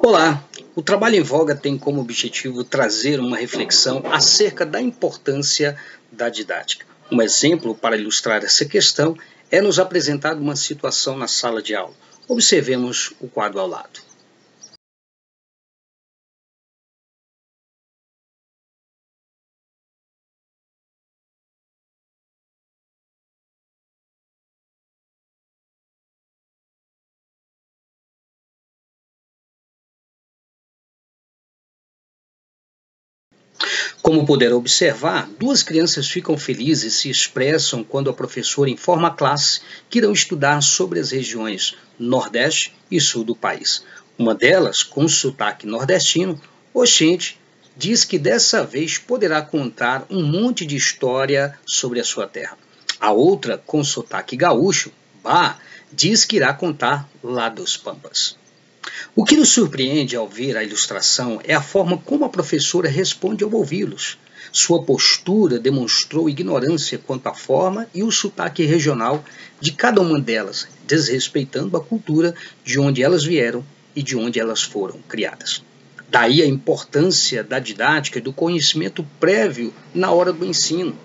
Olá! O Trabalho em Voga tem como objetivo trazer uma reflexão acerca da importância da didática. Um exemplo para ilustrar essa questão é nos apresentar uma situação na sala de aula. Observemos o quadro ao lado. Como puderam observar, duas crianças ficam felizes e se expressam quando a professora informa a classe que irão estudar sobre as regiões Nordeste e Sul do país. Uma delas, com sotaque nordestino, Oxente, diz que dessa vez poderá contar um monte de história sobre a sua terra. A outra, com sotaque gaúcho, Bah, diz que irá contar lá dos Pampas. O que nos surpreende ao ver a ilustração é a forma como a professora responde ao ouvi-los. Sua postura demonstrou ignorância quanto à forma e o sotaque regional de cada uma delas, desrespeitando a cultura de onde elas vieram e de onde elas foram criadas. Daí a importância da didática e do conhecimento prévio na hora do ensino,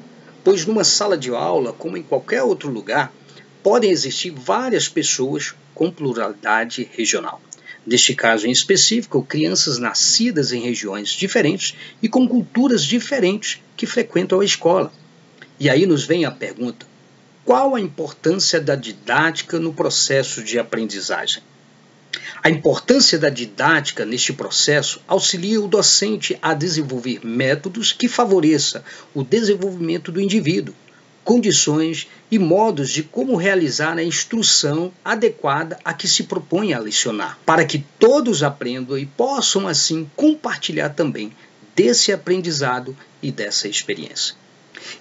pois numa sala de aula, como em qualquer outro lugar, podem existir várias pessoas com pluralidade regional. Neste caso em específico, crianças nascidas em regiões diferentes e com culturas diferentes que frequentam a escola. E aí nos vem a pergunta: qual a importância da didática no processo de aprendizagem? A importância da didática neste processo auxilia o docente a desenvolver métodos que favoreçam o desenvolvimento do indivíduo, condições e modos de como realizar a instrução adequada a que se propõe a lecionar, para que todos aprendam e possam assim compartilhar também desse aprendizado e dessa experiência.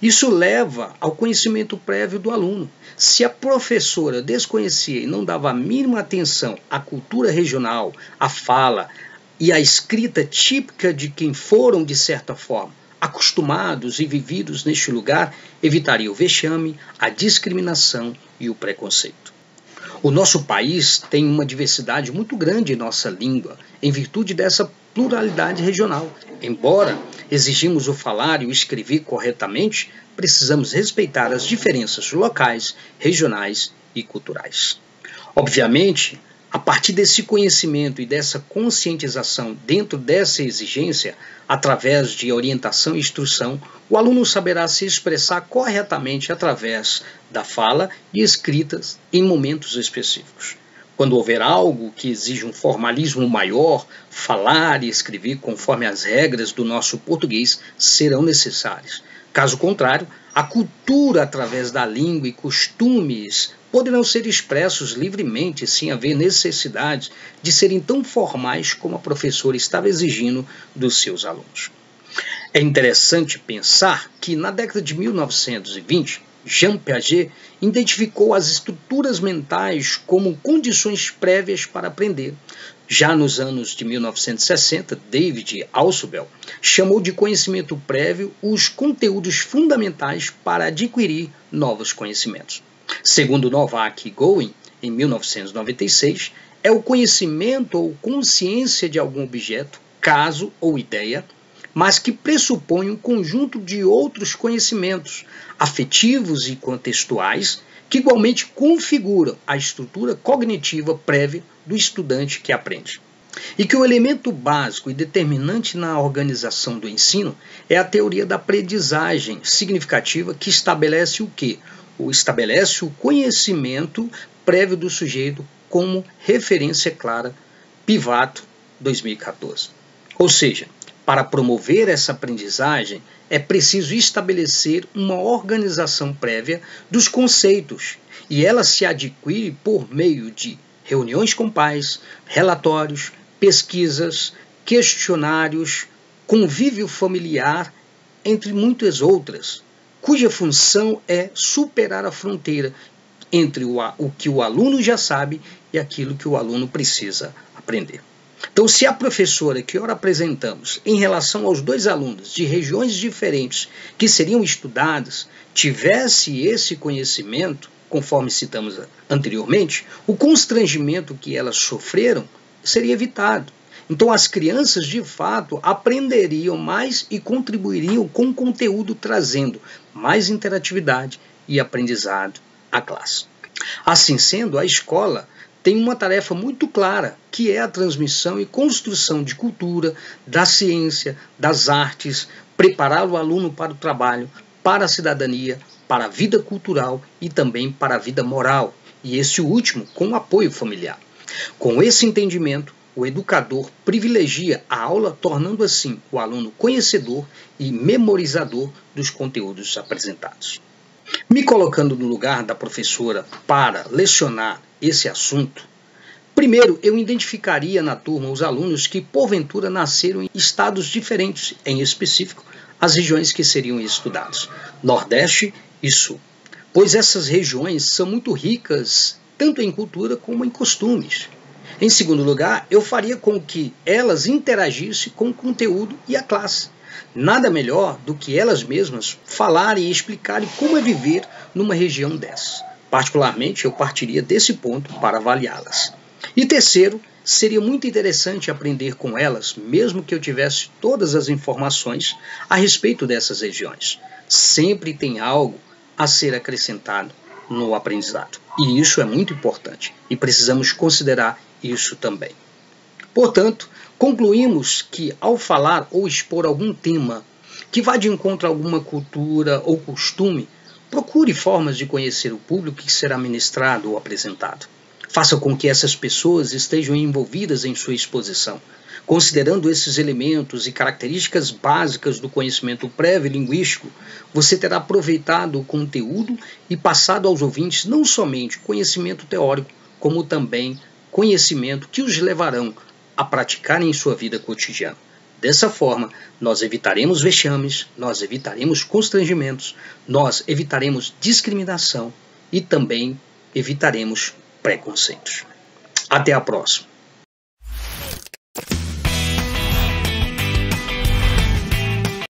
Isso leva ao conhecimento prévio do aluno. Se a professora desconhecia e não dava a mínima atenção à cultura regional, à fala e à escrita típica de quem foram, de certa forma, acostumados e vividos neste lugar, evitaria o vexame, a discriminação e o preconceito. O nosso país tem uma diversidade muito grande em nossa língua, em virtude dessa pluralidade regional. Embora exigimos o falar e o escrever corretamente, precisamos respeitar as diferenças locais, regionais e culturais. Obviamente, a partir desse conhecimento e dessa conscientização dentro dessa exigência, através de orientação e instrução, o aluno saberá se expressar corretamente através da fala e escritas em momentos específicos. Quando houver algo que exige um formalismo maior, falar e escrever conforme as regras do nosso português serão necessários. Caso contrário, a cultura através da língua e costumes poderão ser expressos livremente sem haver necessidade de serem tão formais como a professora estava exigindo dos seus alunos. É interessante pensar que na década de 1920, Jean Piaget identificou as estruturas mentais como condições prévias para aprender. Já nos anos de 1960, David Ausubel chamou de conhecimento prévio os conteúdos fundamentais para adquirir novos conhecimentos. Segundo Novak e Gowen, em 1996, é o conhecimento ou consciência de algum objeto, caso ou ideia, mas que pressupõe um conjunto de outros conhecimentos, afetivos e contextuais, que igualmente configuram a estrutura cognitiva prévia do estudante que aprende. E que o elemento básico e determinante na organização do ensino é a teoria da aprendizagem significativa, que estabelece o quê? Estabelece o conhecimento prévio do sujeito como referência clara, Pivato, 2014. Ou seja, para promover essa aprendizagem, é preciso estabelecer uma organização prévia dos conceitos, e ela se adquire por meio de reuniões com pais, relatórios, pesquisas, questionários, convívio familiar, entre muitas outras, cuja função é superar a fronteira entre o que o aluno já sabe e aquilo que o aluno precisa aprender. Então, se a professora que ora apresentamos em relação aos dois alunos de regiões diferentes que seriam estudadas tivesse esse conhecimento, conforme citamos anteriormente, o constrangimento que elas sofreram seria evitado. Então as crianças de fato aprenderiam mais e contribuiriam com o conteúdo, trazendo mais interatividade e aprendizado à classe. Assim sendo, a escola tem uma tarefa muito clara, que é a transmissão e construção de cultura, da ciência, das artes, preparar o aluno para o trabalho, para a cidadania, para a vida cultural e também para a vida moral, e esse último com o apoio familiar. Com esse entendimento, o educador privilegia a aula, tornando assim o aluno conhecedor e memorizador dos conteúdos apresentados. Me colocando no lugar da professora para lecionar esse assunto, primeiro eu identificaria na turma os alunos que porventura nasceram em estados diferentes, em específico as regiões que seriam estudadas, Nordeste e Sul, pois essas regiões são muito ricas tanto em cultura como em costumes. Em segundo lugar, eu faria com que elas interagissem com o conteúdo e a classe. Nada melhor do que elas mesmas falarem e explicarem como é viver numa região dessa. Particularmente, eu partiria desse ponto para avaliá-las. E terceiro, seria muito interessante aprender com elas, mesmo que eu tivesse todas as informações a respeito dessas regiões. Sempre tem algo a ser acrescentado no aprendizado. E isso é muito importante. E precisamos considerar isso também. Portanto, concluímos que ao falar ou expor algum tema que vá de encontro a alguma cultura ou costume, procure formas de conhecer o público que será ministrado ou apresentado. Faça com que essas pessoas estejam envolvidas em sua exposição. Considerando esses elementos e características básicas do conhecimento prévio linguístico, você terá aproveitado o conteúdo e passado aos ouvintes não somente conhecimento teórico, como também conhecimento que os levarão a praticarem em sua vida cotidiana. Dessa forma, nós evitaremos vexames, nós evitaremos constrangimentos, nós evitaremos discriminação e também evitaremos preconceitos. Até a próxima!